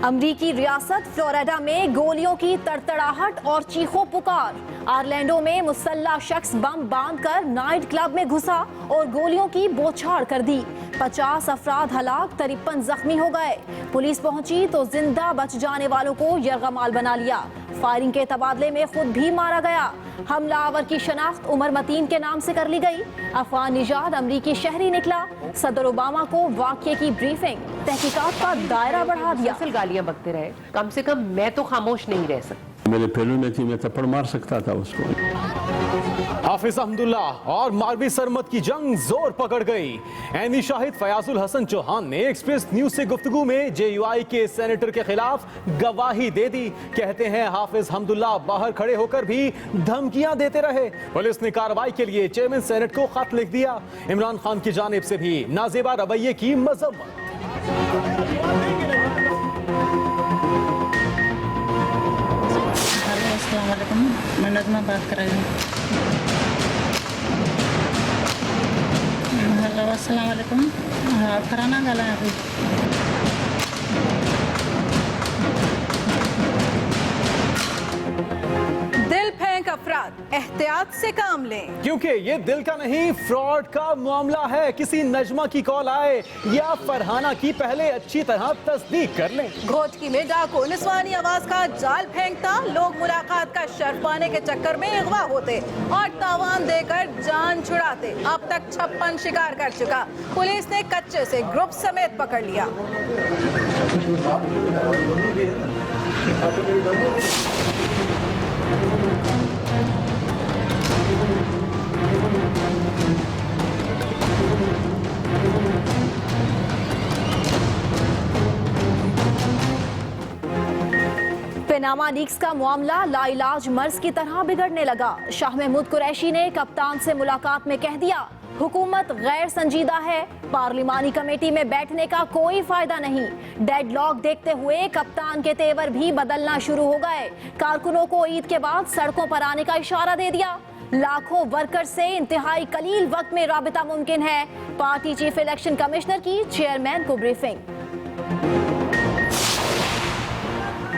अमरीकी रियासत फ्लोरिडा में गोलियों की तड़तड़ाहट और चीखों पुकार। ऑरलैंडो में मुसल्ला शख्स बम बांधकर नाइट क्लब में घुसा और गोलियों की बौछार कर दी। 50 अफराद हलाक, 53 जख्मी हो गए। पुलिस पहुंची तो जिंदा बच जाने वालों को यरगमाल बना लिया। फायरिंग के तबादले में खुद भी मारा गया। हमलावर की शनाख्त उमर मतीन के नाम से कर ली गई। अफगान निजात अमरीकी शहरी निकला। सदर ओबामा को वाक़ये की ब्रीफिंग, तहकीकात का दायरा बढ़ा दिया। गालियां बकते रहे, कम से कम मैं तो खामोश नहीं रह सकती। मेरे पहलू में थी, मैं थप्पड़ मार सकता था उसको। हाफिज अहमदुल्ला और मारवी सरमत की जंग जोर पकड़ गई। ऐनी शाहिद फयाजुल हसन चौहान ने एक्सप्रेस न्यूज से गुफ्तगू में JUI के सेनेटर के खिलाफ गवाही दे दी। कहते हैं हाफिज अहमदुल्ला बाहर खड़े होकर भी धमकियां देते रहे। पुलिस ने कार्रवाई के लिए चेयरमैन सेनेट को खत लिख दिया। इमरान खान की जानिब से भी नाजेबा रवैये की मजम्मत। मैं नज़मा बात कर रही हूँ। हेलो अस्सलाम वालेकुम। हाँ, फराना गाला है अभी। दिल फेंक अफराद एहतियात से काम लें, क्योंकि ये दिल का नहीं फ्रॉड का मामला है। किसी नजमा की कॉल आए या फरहाना की, पहले अच्छी तरह तस्दीक कर लें। घोटकी में डाकू निस्वानी आवाज का जाल फेंकता, लोग मुलाकात का शर्फ पाने के चक्कर में अगवा होते और तावान देकर जान छुड़ाते। अब तक 56 शिकार कर चुका। पुलिस ने कच्चे से ग्रुप समेत पकड़ लिया। पनामा लीक्स का मामला लाइलाज मर्ज की तरह बिगड़ने लगा। शाह महमूद कुरैशी ने कप्तान से मुलाकात में कह दिया, हुकूमत गैर संजीदा है, पार्लिमानी कमेटी में बैठने का कोई फायदा नहीं। डेडलॉक देखते हुए कप्तान के तेवर भी बदलना शुरू हो गए। कारकुनों को ईद के बाद सड़कों पर आने का इशारा दे दिया। लाखों वर्कर से इंतहाई कलील वक्त में राबिता मुमकिन है। पार्टी चीफ इलेक्शन कमिश्नर की चेयरमैन को ब्रीफिंग।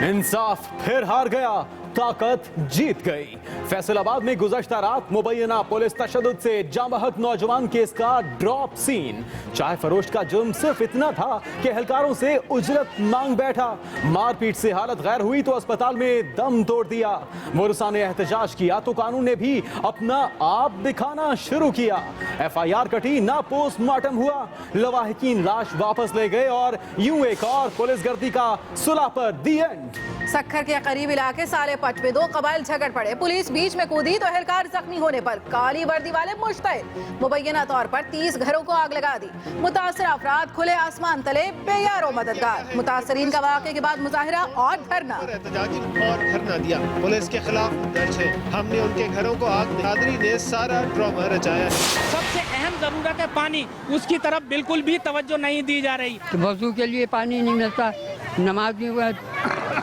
इंसाफ फिर हार गया, ताकत जीत गई। फैसलाबाद में गुज़श्ता रात मुबैना पुलिस तशद्दुद से जामबहक नौजवान केस का ड्रॉप सीन। चाय फरोश का जुर्म सिर्फ इतना था कि एहलकारों से उजरत मांग बैठा। मारपीट से हालत गैर हुई तो अस्पताल में दम तोड़ दिया। मुरसा ने एहतजाज किया तो कानून ने भी अपना आप दिखाना शुरू किया। FIR कटी, ना पोस्टमार्टम हुआ। लवाहिकीन लाश वापस ले गए और यूं एक और पुलिस गर्दी का सुलह पर दी एंड। सक्खर के करीब इलाके साले पट में 2 कबाइल झगड़ पड़े। पुलिस बीच में कूदी तो एहलकार जख्मी होने पर काली वर्दी वाले मुश्तइल। मुबैना तौर पर 30 घरों को आग लगा दी। मुतासर अफराद खुले आसमान तले बेयारो मददगार। मुतासरीन का वाक़े के बाद मुजाहिरा और धरना। और धरना दिया, पुलिस के खिलाफ दर्ज है। हमने उनके घरों को आग, कादरी ने सारा ड्रामा रचाया है। सबसे अहम जरूरत है पानी, उसकी तरफ बिल्कुल भी तवज्जो नहीं दी जा रही। वजू के लिए पानी नहीं मिलता, नमाज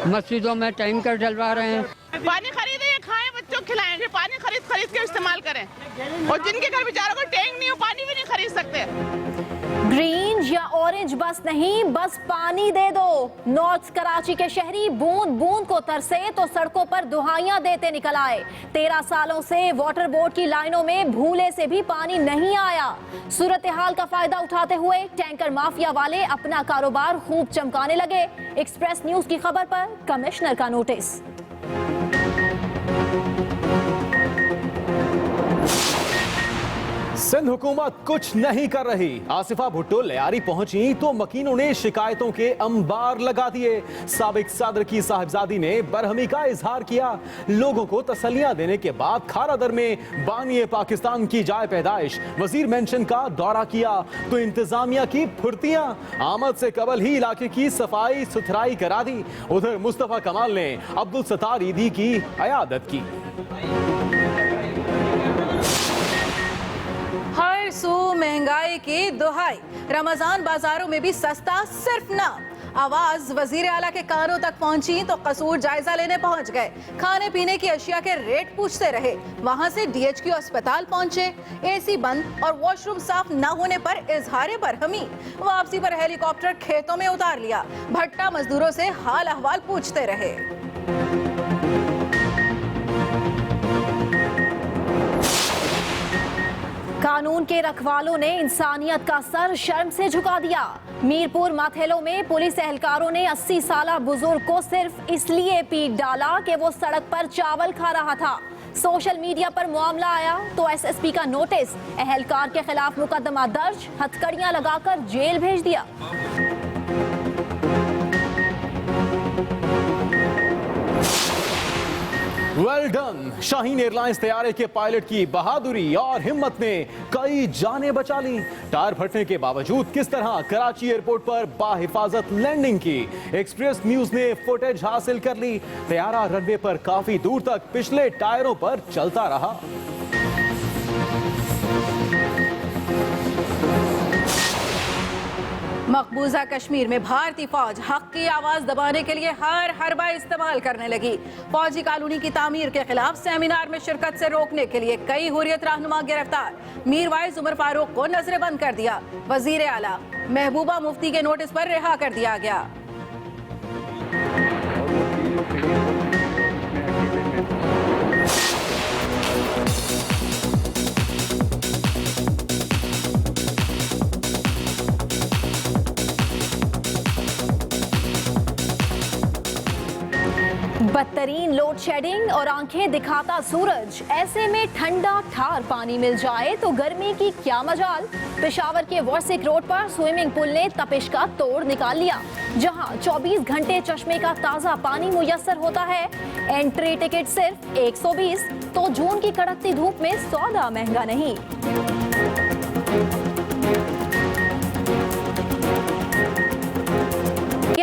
मस्जिदों में टैंकर डलवा रहे हैं। पानी खरीदे या खाएं, बच्चों को खिलाएं, पानी खरीद के इस्तेमाल करें। और जिनके घर बेचारों को टैंक नहीं हो, पानी भी नहीं खरीद सकते। ग्रीन या ऑरेंज बस नहीं, बस पानी दे दो। नॉर्थ कराची के शहरी बूंद बूंद को तरसे तो सड़कों पर दुहाइयां देते निकल आए। 13 सालों से वाटर बोर्ड की लाइनों में भूले से भी पानी नहीं आया। सूरत हाल का फायदा उठाते हुए टैंकर माफिया वाले अपना कारोबार खूब चमकाने लगे। एक्सप्रेस न्यूज की खबर पर कमिश्नर का नोटिस। सिंध हुकूमत कुछ नहीं कर रही। आसिफा भुट्टो लियारी पहुंची तो मकीनों ने शिकायतों के अंबार लगा दिए। साबिक सदर की साहिबजादी ने बरहमी का इजहार किया। लोगों को तसल्लियां देने के बाद खारादर में बानिए पाकिस्तान की जाए पैदाइश वजीर मेंशन का दौरा किया तो इंतजामिया की फुर्तियां। आमद से कबल ही इलाके की सफाई सुथराई करा दी। उधर मुस्तफा कमाल ने अब्दुल सत्तार ईदी की अयादत की। हर सू महंगाई की दुहाई, रमजान बाजारों में भी सस्ता सिर्फ नाम। आवाज वजीर आला के कानों तक पहुंची तो कसूर जायजा लेने पहुंच गए। खाने पीने की अशिया के रेट पूछते रहे। वहां से DHQ अस्पताल पहुंचे। AC बंद और वॉशरूम साफ न होने पर इजहारे बरहमी। वापसी पर हेलीकॉप्टर खेतों में उतार लिया। भट्टा मजदूरों से हाल अहवाल पूछते रहे। कानून के रखवालों ने इंसानियत का सर शर्म से झुका दिया। मीरपुर माथेलो में पुलिस एहलकारों ने 80 साला बुजुर्ग को सिर्फ इसलिए पीट डाला कि वो सड़क पर चावल खा रहा था। सोशल मीडिया पर मामला आया तो SSP का नोटिस, एहलकार के खिलाफ मुकदमा दर्ज, हथकड़ियां लगाकर जेल भेज दिया। Well done. शाहीन एयरलाइंस तैयारे के पायलट की बहादुरी और हिम्मत ने कई जानें बचा ली। टायर फटने के बावजूद किस तरह कराची एयरपोर्ट पर बाहिफाजत लैंडिंग की, एक्सप्रेस न्यूज ने फुटेज हासिल कर ली। तैयारा रनवे पर काफी दूर तक पिछले टायरों पर चलता रहा। मकबूजा कश्मीर में भारतीय फौज हक की आवाज दबाने के लिए हर हरबा इस्तेमाल करने लगी। फौजी कॉलोनी की तामीर के खिलाफ सेमिनार में शिरकत से रोकने के लिए कई हुर्रियत रहनुमा गिरफ्तार। मीरवाइज उमर फारूक को नजरेबंद कर दिया। वजीर आला महबूबा मुफ्ती के नोटिस पर रिहा कर दिया गया। बदतरीन लोड शेडिंग और आंखें दिखाता सूरज, ऐसे में ठंडा ठार पानी मिल जाए तो गर्मी की क्या मजाल। पेशावर के वर्सिक रोड पर स्विमिंग पूल ने तपिश का तोड़ निकाल लिया। जहां 24 घंटे चश्मे का ताजा पानी मुयस्सर होता है। एंट्री टिकट सिर्फ 120, तो जून की कड़कती धूप में सौदा महंगा नहीं।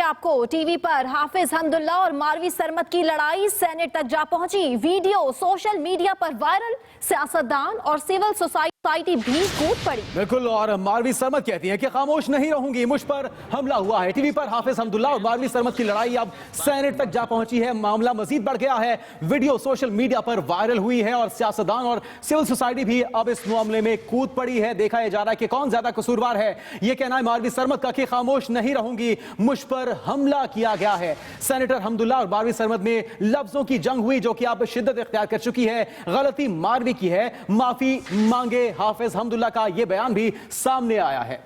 आपको टीवी पर हाफिज हमदुल्ला और मारवी सरमत की लड़ाई सेनेट तक जा पहुंची। वीडियो सोशल मीडिया पर वायरल, सियासतदान और सिविल सोसाइटी भी कूद पड़ी। बिल्कुल, और मारवी सरमत कहती हैं कि खामोश नहीं रहूंगी, मुझ पर हमला हुआ है। टीवी पर हाफिज हमदुल्ला और मारवी सरमत की लड़ाई अब सेनेट तक जा पहुंची है। मामला मजीद बढ़ गया है। वीडियो सोशल मीडिया पर वायरल हुई है और सियासतदान और सिविल सोसाइटी भी अब इस मामले में कूद पड़ी है। देखा जा रहा है कि कौन ज्यादा कसूरवार है। यह कहना है मारवी सरमत का कि खामोश नहीं रहूंगी, मुझ पर हमला किया गया है। सेनेटर हमदुल्ला और मारवी सरमत में लफ्जों की जंग हुई जो कि अब शिद्दत इख्तियार कर चुकी है। गलती मारवी की है, माफी मांगे हाफिज हमदुल्ला का यह बयान भी सामने आया है।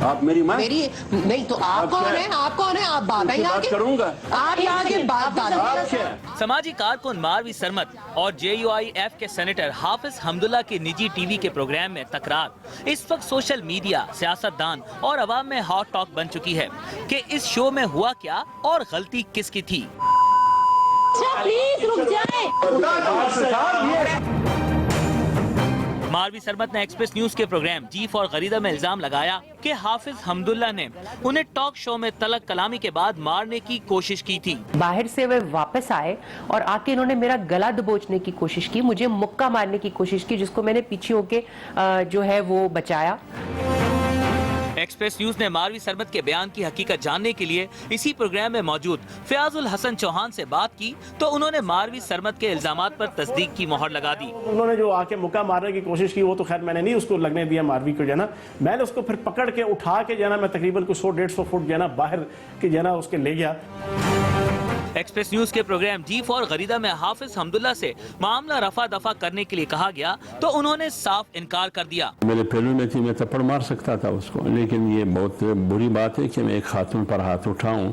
आप मेरी मां? मेरी नहीं तो आप कौन है? आप कौन है? आप बात करूंगा। आप यहाँ के बात समाजी कारकुन मारवी सरमत और JUIF के सेनेटर हाफिज हमदुल्ला के निजी टीवी के प्रोग्राम में तकरार इस वक्त सोशल मीडिया, सियासतदान और अवाम में हॉट टॉक बन चुकी है कि इस शो में हुआ क्या और गलती किसकी थी। प्लीज रुक जाए। मारवी सरमत ने एक्सप्रेस न्यूज के प्रोग्राम जी फॉर गरीदा में इल्जाम लगाया कि हाफिज हमदुल्ला ने उन्हें टॉक शो में तलक कलामी के बाद मारने की कोशिश की थी। बाहर से वे वापस आए और आके इन्होंने मेरा गला दबोचने की कोशिश की, मुझे मुक्का मारने की कोशिश की, जिसको मैंने पीछे होके जो है वो बचाया। एक्सप्रेस न्यूज ने मारवी सरमत के बयान की हकीकत जानने के लिए इसी प्रोग्राम में मौजूद फयाजुल हसन चौहान से बात की तो उन्होंने मारवी सरमत के इल्जामात पर तस्दीक की मोहर लगा दी। उन्होंने जो आके मुक्का मारने की कोशिश की वो तो खैर मैंने नहीं उसको लगने दिया मारवी को, जना मैंने उसको फिर पकड़ के उठा के जना मैं तकरीबन कुछ 100-150 फुट जना बाहर के जना उसके ले गया। एक्सप्रेस न्यूज के प्रोग्राम जी फॉर गरीदा में हाफिज हमदुल्ला से मामला रफा दफा करने के लिए कहा गया तो उन्होंने साफ इनकार कर दिया। मेरे पहलू में थी, मैं थप्पड़ मार सकता था उसको, लेकिन ये बहुत बुरी बात है कि मैं एक खातून पर हाथ उठाऊं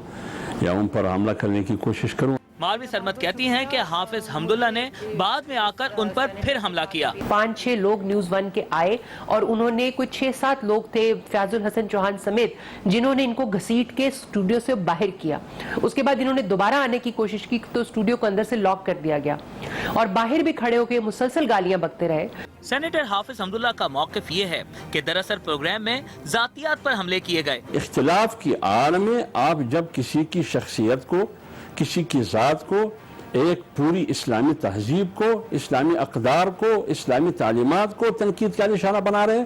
या उन पर हमला करने की कोशिश करूं। मारवी सरमत कहती हैं कि हाफिज हमदुल्ला ने बाद में आकर उन पर फिर हमला किया। 5-6 लोग न्यूज 1 के आए और उन्होंने कुछ 6-7 लोग थे फयाजुल हसन चौहान समेत जिन्होंने इनको घसीट के स्टूडियो से बाहर किया। उसके बाद इन्होंने दोबारा आने की कोशिश की तो स्टूडियो को अंदर से लॉक कर दिया गया और बाहर भी खड़े होकर मुसलसल गालियां बकते रहे। सेनेटर हाफिज हमदुल्ला का मौक़िफ़ ये है कि दरअसल प्रोग्राम में जातियात पर हमले किए गए। इख्तिलाफ की आड़ में आप जब किसी की शख्सियत को, किसी की जात को एक पूरी इस्लामी तहजीब को, इस्लामी अक़दार को, इस्लामी तालीमात को तनकीद का निशाना बना रहे,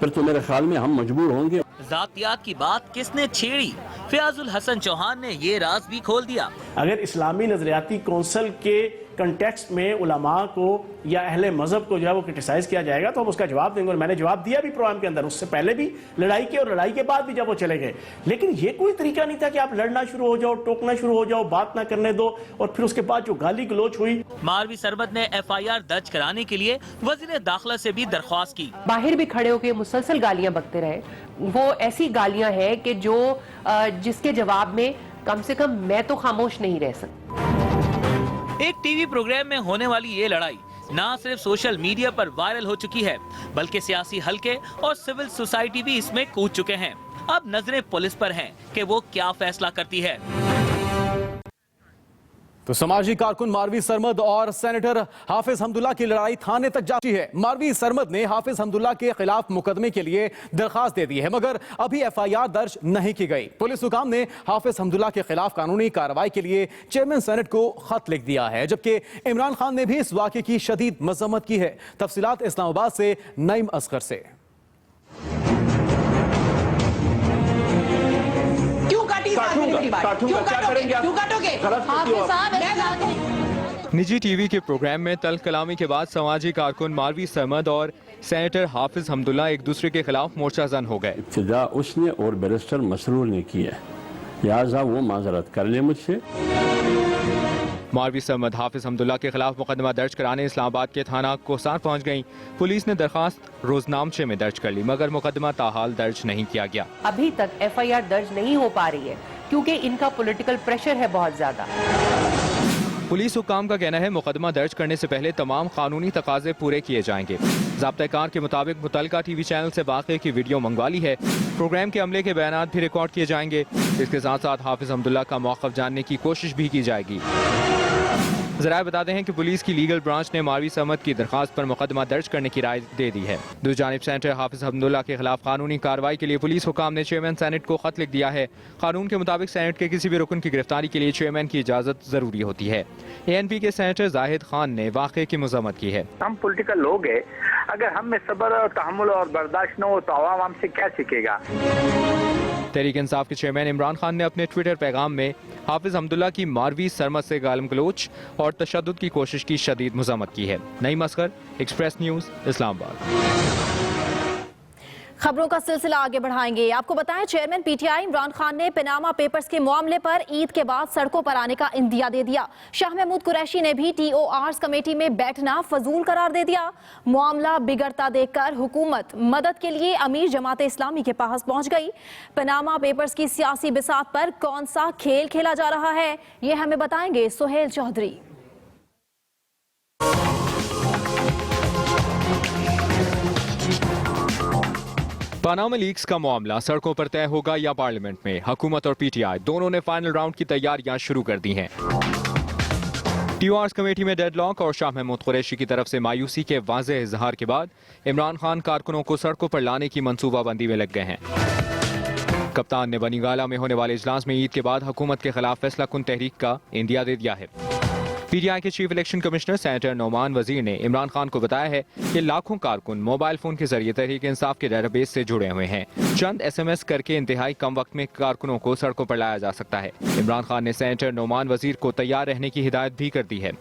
फिर तो मेरे ख्याल में हम मजबूर होंगे। जातियात की बात किसने छेड़ी? फयाजुल हसन चौहान ने ये राज भी खोल दिया। अगर इस्लामी नजरियाती कौंसिल के कंटेक्स्ट में उलमा को या अहले मजहब को जो है वो क्रिटिसाइज किया जाएगा तो हम उसका जवाब देंगे, और मैंने जवाब दिया भी प्रोग्राम के अंदर, उससे पहले भी लड़ाई की और लड़ाई के बाद भी जब वो चले गए। लेकिन ये कोई तरीका नहीं था कि आप लड़ना शुरू हो जाओ, टोकना शुरू हो जाओ, बात ना करने दो, और फिर उसके बाद जो गाली गलोच हुई। मारवी सरमद ने FIR दर्ज कराने के लिए वजीर दाखिला से भी दरख्वास्त की। बाहर भी खड़े होकर मुसलसल गालियां बकते रहे। वो ऐसी गालियां हैं कि जो जिसके जवाब में कम से कम मैं तो खामोश नहीं रह सकती। एक टीवी प्रोग्राम में होने वाली ये लड़ाई ना सिर्फ सोशल मीडिया पर वायरल हो चुकी है, बल्कि सियासी हलके और सिविल सोसाइटी भी इसमें कूद चुके हैं। अब नजरें पुलिस पर हैं कि वो क्या फैसला करती है। तो समाजी कारकुन मारवी सरमद और सेनेटर हाफिज हमदुल्ला की लड़ाई थाने तक जा चुकी है। मारवी सरमद ने हाफिज हमदुल्ला के खिलाफ मुकदमे के लिए दरखास्त दे दी है, मगर अभी FIR दर्ज नहीं की गई। पुलिस हुकाम ने हाफिज हमदुल्ला के खिलाफ कानूनी कार्रवाई के लिए चेयरमैन सेनेट को खत लिख दिया है, जबकि इमरान खान ने भी इस वाक़े की शदीद मजम्मत की है। तफसीलात इस्लामाबाद से नईम असगर से। निजी टीवी के प्रोग्राम में तल्ख कलामी के बाद समाजी कारकुन मारवी सरमद और सेनेटर हाफिज हमदुल्ला एक दूसरे के खिलाफ मोर्चाजन हो गए। इब्तिदा उसने और बैरिस्टर मसरूर ने किया, लिहाजा वो माजरत कर ले मुझसे। मारवी सरमद हाफिज हमदुल्ला के खिलाफ मुकदमा दर्ज कराने इस्लामाबाद के थाना कोसार पहुंच गईं। पुलिस ने दरखास्त रोजनामचे में दर्ज कर ली, मगर मुकदमा ताहाल दर्ज नहीं किया गया। अभी तक FIR दर्ज नहीं हो पा रही है क्योंकि इनका पॉलिटिकल प्रेशर है बहुत ज्यादा। पुलिस हुकाम का कहना है मुकदमा दर्ज करने से पहले तमाम कानूनी तकाजे पूरे किए जाएंगे। ज़ाब्ता-ए-कार के मुताबिक मुतल्लिका टीवी चैनल से वाक़े की वीडियो मंगवा ली है। प्रोग्राम के अमले के बयानात भी रिकॉर्ड किए जाएंगे। इसके साथ साथ हाफिज हमदुल्ला का मौक़िफ़ जानने की कोशिश भी की जाएगी। ज़राए बताते हैं कि पुलिस की लीगल ब्रांच ने मारवी सरमद की दरखास्त पर मुकदमा दर्ज करने की राय दे दी है। दूसरी जानिब सेनेटर हाफिज हमदुल्ला के खिलाफ कानूनी कार्रवाई के लिए पुलिस हुकाम ने चेयरमैन सेनेट को खत लिख दिया है। कानून के मुताबिक सेनेट के किसी भी रुकन की गिरफ्तारी के लिए चेयरमैन की इजाज़त ज़रूरी होती है। ANP के सेनेटर जाहिद खान ने वाक़े की मज़म्मत की है। हम पॉलिटिकल लोग हैं, अगर हम में सब्र और तहम्मुल और बर्दाश्त न हो तो आवाम हमसे क्या सीखेगा। तहरीक इंसाफ के चेयरमैन इमरान खान ने अपने ट्विटर पैगाम में हाफिज हमदुल्ला की मारवी सरमद से गालिम गलोच और तशद्दुद की कोशिश की शदीद मज़म्मत की है। Naeem Asghar, Express News, Islamabad. खबरों का सिलसिला आगे बढ़ाएंगे। आपको बताएं, चेयरमैन PTI इमरान खान ने पनामा पेपर्स के मामले पर ईद के बाद सड़कों पर आने का इंदिया दे दिया। शाह महमूद कुरैशी ने भी TORs कमेटी में बैठना फजूल करार दे दिया। मामला बिगड़ता देखकर हुकूमत मदद के लिए अमीर जमात इस्लामी के पास पहुंच गई। पनामा पेपर्स की सियासी बिसात पर कौन सा खेल खेला जा रहा है, ये हमें बताएंगे सुहेल चौधरी। पनामा लीक्स का मामला सड़कों पर तय होगा या पार्लियामेंट में? हुकूमत और PTI दोनों ने फाइनल राउंड की तैयारियां शुरू कर दी हैं। TORs कमेटी में डेडलॉक और शाह महमूद कुरैशी की तरफ से मायूसी के वाज़ेह इजहार के बाद इमरान खान कारकुनों को सड़कों पर लाने की मंसूबाबंदी में लग गए हैं। कप्तान ने बनीगाला में होने वाले इजलास में ईद के बाद हुकूमत के खिलाफ फैसला कुन तहरीक का इंदिया दे दिया है। PTI के chief election commissioner senator Nauman वजीर ने इमरान खान को बताया है कि लाखों कारकुन मोबाइल फोन के जरिए तहरीक इंसाफ के डेटाबेस से जुड़े हुए हैं। चंद SMS करके इंतहाई कम वक्त में कारकुनों को सड़कों पर लाया जा सकता है। इमरान खान ने सेनेटर नौमान वजीर को तैयार रहने की हिदायत भी कर दी है।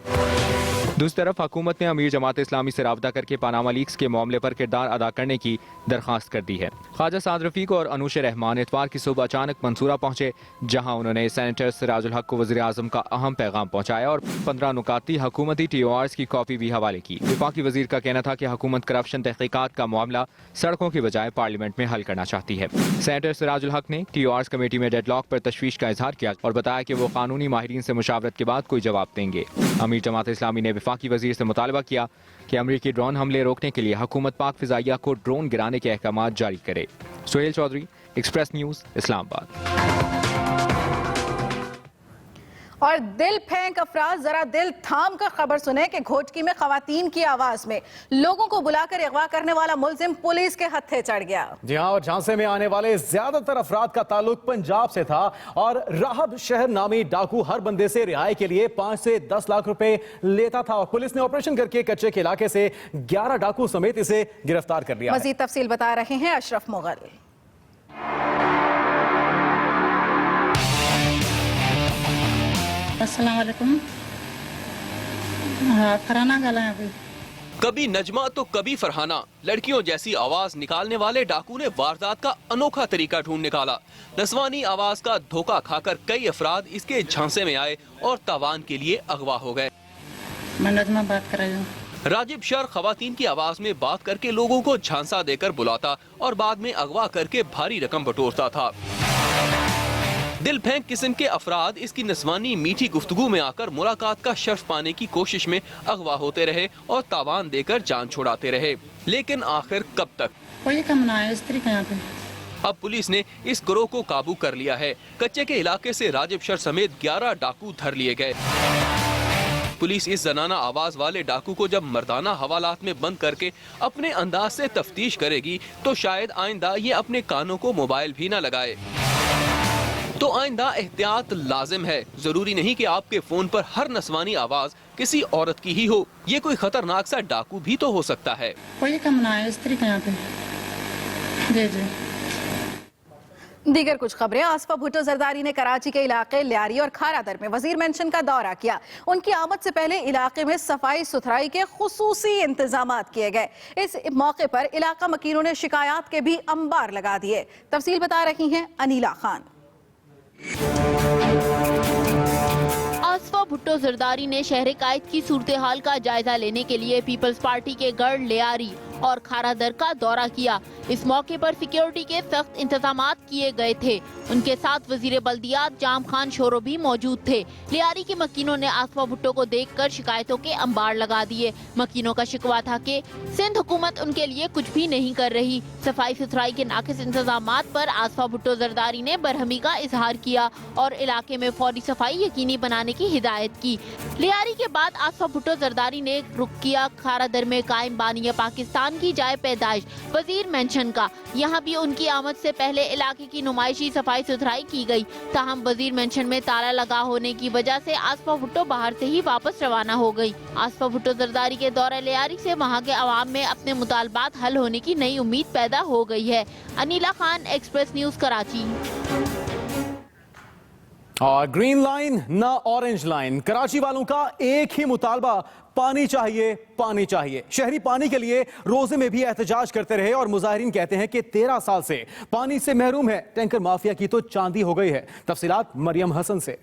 दूसरी तरफ हुकूमत ने अमीर जमात इस्लामी से राब्ता करके पनामा लीक्स के मामले पर किरदार अदा करने की दरखास्त कर दी है। ख्वाजा साद रफीक और अनुश रहमान इतवार की सुबह अचानक मंसूरा पहुंचे, जहां उन्होंने सेनेटर सिराजुल हक को वज़ीर आज़म का अहम पैगाम पहुंचाया और 15 नुकाती हुकूमती TORs की कॉपी भी हवाले की। विफाकी वजीर का कहना था कि हुकूमत करप्शन तहकीकात का मामला सड़कों की बजाय पार्लियामेंट में हल करना चाहती है। सेनेटर सिराजुल हक ने TORs कमेटी में डेडलॉक पर तशवीश का इजहार किया और बताया कि वो कानूनी माहिरीन से मुशावरत के बाद कोई जवाब देंगे। अमीर जमात इस्लामी ने वफाकी वजीर से मुतालबा किया कि अमरीकी ड्रोन हमले रोकने के लिए हुकूमत पाक फिजाइया को ड्रोन गिराने के अहकाम जारी करे। Suhail Chaudhry, Express News, Islamabad. और दिल फेंक अफराज, जरा दिल थाम कर खबर सुने कि घोटकी में खवातीन की आवाज में लोगों को बुलाकर अगवा करने वाला मुलजिम पुलिस के हत्थे चढ़ गया। जी हाँ, और झांसे में आने वाले ज्यादातर अफराद का ताल्लुक पंजाब से था और राहब शहर नामी डाकू हर बंदे से रिहाई के लिए 5 से 10 लाख रुपए लेता था और पुलिस ने ऑपरेशन करके कच्चे के इलाके से 11 डाकू समेत इसे गिरफ्तार कर लिया। मजीद तफसील बता रहे हैं अशरफ मुगल। अस्सलाम वालेकुम। हाँ, फरहाना गला है अभी। कभी नजमा तो कभी फरहाना, लड़कियों जैसी आवाज निकालने वाले डाकू ने वारदात का अनोखा तरीका ढूंढ निकाला। नस्वानी आवाज का धोखा खाकर कई अफराद इसके झांसे में आए और तावान के लिए अगवा हो गए। मैं नजमा बात कर रही हूँ। राजिब शर खवातीन की आवाज में बात करके लोगों को झांसा देकर बुलाता और बाद में अगवा करके भारी रकम बटोरता था। दिल फेंक किस्म के अफराद इसकी नस्वानी मीठी गुफ्तगू में आकर मुलाकात का शर्फ पाने की कोशिश में अगवा होते रहे और तावान देकर जान छुड़ाते रहे, लेकिन आखिर कब तक? कोई कम ना है इस तरीके यहाँ पे। अब पुलिस ने इस गिरोह को काबू कर लिया है। कच्चे के इलाके से राजिब शर समेत 11 डाकू धर लिए गए। पुलिस इस जनाना आवाज वाले डाकू को जब मर्दाना हवालात में बंद करके अपने अंदाज से तफ्तीश करेगी तो शायद आइंदा ये अपने कानों को मोबाइल भी न लगाए। तो आइंदा एहतियात लाजिम है। जरूरी नहीं कि आपके फोन पर हर नस्वानी आवाज किसी औरत की ही हो। ये कोई खतरनाक सा डाकू भी तो हो सकता है। कोई कम ना है इस तरीके यहाँ पे। जी जी। दीगर कुछ खबरें। आसफा भुट्टो जरदारी ने कराची के इलाके लियारी और खारादर में वजीर मेंशन का दौरा किया। उनकी आमद से पहले इलाके में सफाई सुथराई के खुसूसी इंतजाम किए गए। इस मौके पर इलाका मकीनों ने शिकायत के भी अंबार लगा दिए। तफसील बता रही हैं अनीला खान। आसफा भुट्टो जरदारी ने शहर कायद की सूरत हाल का जायजा लेने के लिए पीपल्स पार्टी के गढ़ लियारी और खारादर का दौरा किया। इस मौके पर सिक्योरिटी के सख्त इंतजाम किए गए थे। उनके साथ वजीर बल्दियात जाम खान शोरो भी मौजूद थे। लियारी के मकीनों ने आसफा भुट्टो को देखकर शिकायतों के अंबार लगा दिए। मकीनों का शिकवा था कि सिंध हुकूमत उनके लिए कुछ भी नहीं कर रही। सफाई सुथराई के नाकिस इंतजामात पर आसफा भुट्टो जरदारी ने बरहमी का इजहार किया और इलाके में फौरी सफाई यकीनी बनाने की हिदायत की। लियारी के बाद आसफा भुट्टो जरदारी ने रुख किया खारादर में कायम बानिया पाकिस्तान की जाए पैदाइश वजीर मेंशन का। यहाँ भी उनकी आमद से पहले इलाके की नुमाइशी सफाई सुथराई की गई। ताहम वजीर मेंशन में ताला लगा होने की वजह से आसफा भुट्टो बाहर से ही वापस रवाना हो गई। आसफा भुट्टो जरदारी के दौरे लियारी से वहाँ के अवाम में अपने मुतालबात हल होने की नई उम्मीद पैदा हो गई है। Anila Khan, express News, Karachi. और ग्रीन लाइन ना ऑरेंज लाइन, कराची वालों का एक ही मुतालबा, पानी चाहिए, पानी चाहिए। शहरी पानी के लिए रोजे में भी एहतजाज करते रहे और मुजाहिरीन कहते हैं कि 13 साल से पानी से महरूम है। टैंकर माफिया की तो चांदी हो गई है। तफसीलात मरियम हसन से।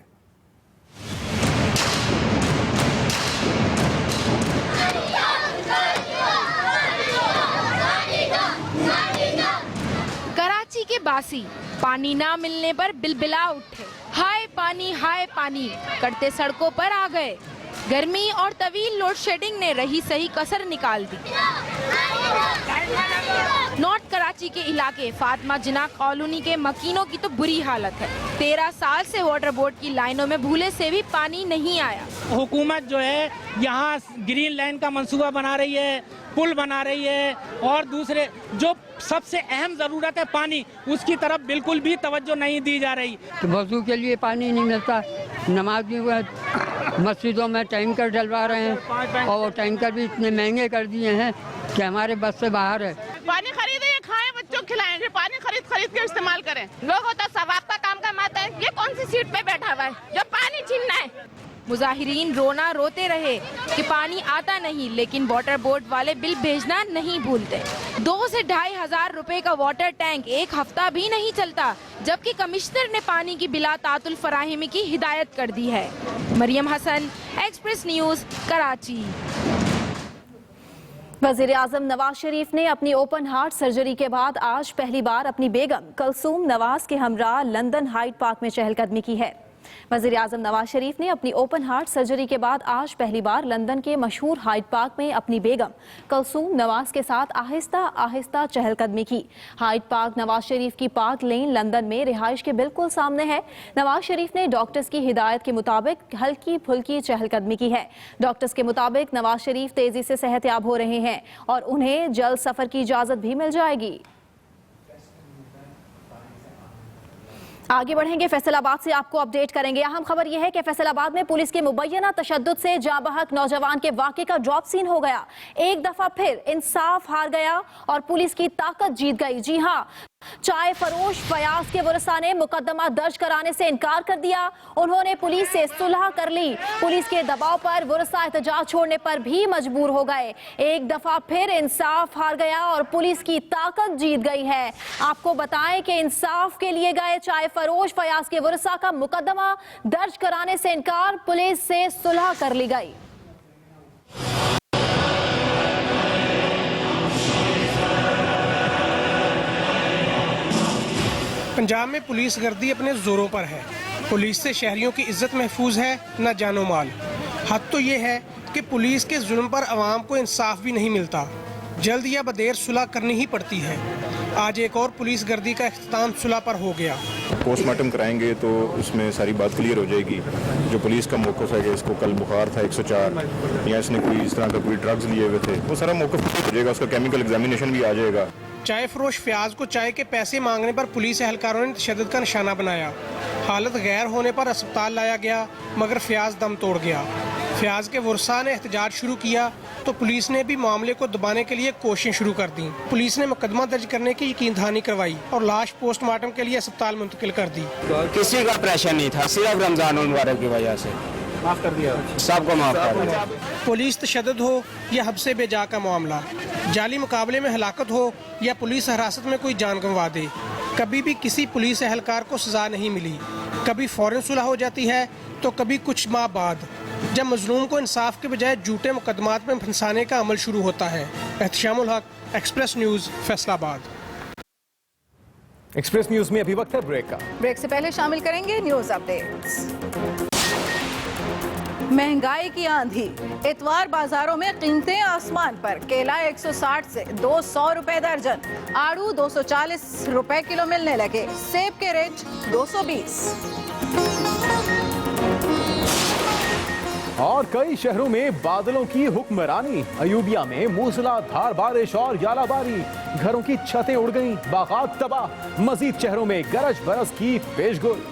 कराची के बासी पानी ना मिलने पर बिलबिला उठे। हाय पानी करते सड़कों पर आ गए। गर्मी और तवील लोड शेडिंग ने रही सही कसर निकाल दी। नॉर्थ कराची के इलाके फातिमा जिन्ना कॉलोनी के मकीनों की तो बुरी हालत है। 13 साल से वाटर बोर्ड की लाइनों में भूले से भी पानी नहीं आया। हुकूमत जो है यहाँ ग्रीन लाइन का मंसूबा बना रही है, पुल बना रही है और दूसरे जो सबसे अहम जरूरत है पानी, उसकी तरफ बिल्कुल भी तवज्जो नहीं दी जा रही। तो वजू के लिए पानी नहीं मिलता। नमाजी मस्जिदों में टैंकर डलवा रहे हैं और वो टैंकर भी इतने महंगे कर दिए हैं कि हमारे बस से बाहर है। पानी खरीदे, खाएं, बच्चों को खिलाएं, पानी खरीद के इस्तेमाल करें। लोगों तो सवाब का काम कमाते हैं, ये कौन सी सीट पे बैठा हुआ है जो पानी छीनना है। मुजाहिरीन रोना रोते रहे कि पानी आता नहीं, लेकिन वाटर बोर्ड वाले बिल भेजना नहीं भूलते। 2 से 2,500 रुपए का वाटर टैंक एक हफ्ता भी नहीं चलता, जबकि कमिश्नर ने पानी की बिला तातुल फराहमी की हिदायत कर दी है। Maryam Hasan, Express News, Karachi. वज़ीर आज़म नवाज शरीफ ने अपनी ओपन हार्ट सर्जरी के बाद आज पहली बार अपनी बेगम कलसूम नवाज के हमरा लंदन हाइड पार्क में चहलकदमी की है। वज़ीर आज़म नवाज शरीफ ने अपनी ओपन हार्ट सर्जरी के बाद आज पहली बार लंदन के मशहूर हाइड पार्क में अपनी बेगम कलसूम नवाज के साथ आहिस्ता आहिस्ता चहलकदमी की। हाइड पार्क नवाज शरीफ की पार्क लेन लंदन में रिहाइश के बिल्कुल सामने है। नवाज शरीफ ने डॉक्टर्स की हिदायत के मुताबिक हल्की फुल्की चहलकदमी की है। डॉक्टर्स के मुताबिक नवाज शरीफ तेजी से सेहतयाब हो रहे हैं और उन्हें जल्द सफर की इजाजत भी मिल जाएगी। आगे बढ़ेंगे, फैसलाबाद से आपको अपडेट करेंगे। अहम खबर यह है कि फैसलाबाद में पुलिस के मुबैना तशद्दुद से जाँ बहक नौजवान के वाक़े का ड्रॉप सीन हो गया। एक दफा फिर इंसाफ हार गया और पुलिस की ताकत जीत गई। जी हां, चाय फरोश फयाज के वरसा ने मुकदमा दर्ज कराने से इनकार कर दिया। उन्होंने पुलिस से सुलह कर ली। पुलिस के दबाव पर वरसा एहतजाज छोड़ने पर भी मजबूर हो गए। एक दफा फिर इंसाफ हार गया और पुलिस की ताकत जीत गई है। आपको बताएं कि इंसाफ के लिए गए चाय फरोश फयाज के वरसा का मुकदमा दर्ज कराने से इनकार, पुलिस से सुलह कर ली गई। पंजाब में पुलिस गर्दी अपने जोरों पर है। पुलिस से शहरियों की इज्जत महफूज है, न जानो माल। हद तो ये है कि पुलिस के जुल्म पर आवाम को इंसाफ भी नहीं मिलता। जल्द या बदेर सुलह करनी ही पड़ती है। आज एक और पुलिस गर्दी का इख्तिताम सुलह पर हो गया। पोस्टमार्टम कराएंगे तो उसमें सारी बात क्लियर हो जाएगी। जो पुलिस का मौक़िफ़ है कि इसको कल बुखार था 104 या इसने कोई इस तरह का कोई ड्रग्स लिए हुए थे, वो सारा मौक़िफ़ हो जाएगा। उसका केमिकल एग्जामिनेशन भी आ जाएगा। चाय फरोश फयाज को चाय के पैसे मांगने पर पुलिस एहलकारों ने तशद्दुद का निशाना बनाया। हालत गैर होने पर अस्पताल लाया गया, मगर फयाज दम तोड़ गया। फयाज के वरसा ने एहतजाज शुरू किया तो पुलिस ने भी मामले को दबाने के लिए कोशिशें शुरू कर दी। पुलिस ने मुकदमा दर्ज करने की यकीन दहानी करवाई और लाश पोस्टमार्टम के लिए अस्पताल मुंतकिल कर दी। किसी का प्रेशर नहीं था, सिर्फ रमजान मुबारक की वजह से माफ कर दिया, सबको माफ कर दिया। पुलिस तशद्दुद हो या हब्से बेजा का मामला, जाली मुकाबले में हलाकत हो या पुलिस हिरासत में कोई जान गंवा दे, कभी भी किसी पुलिस एहलकार को सजा नहीं मिली। कभी फौरन सुलह हो जाती है तो कभी कुछ माह बाद, जब मजलूम को इंसाफ के बजाय झूठे मुकदमात में फंसाने का अमल शुरू होता है। एहतशामुल हक, express news, Faisalabad. Express news में अभी वक्त है ब्रेक का। ब्रेक से पहले शामिल करेंगे न्यूज अपडेट्स। महंगाई की आंधी, इतवार बाजारों में कीमतें आसमान पर। केला 160 से 200 रुपए दर्जन, आड़ू 240 रुपए किलो मिलने लगे। सेब के रेट 220। और कई शहरों में बादलों की हुक्मरानी। अयूबिया में मूसलाधार बारिश और यालाबारी, घरों की छतें उड़ गईं, बागात तबाह। मजीद शहरों में गरज बरस की पेशगोई।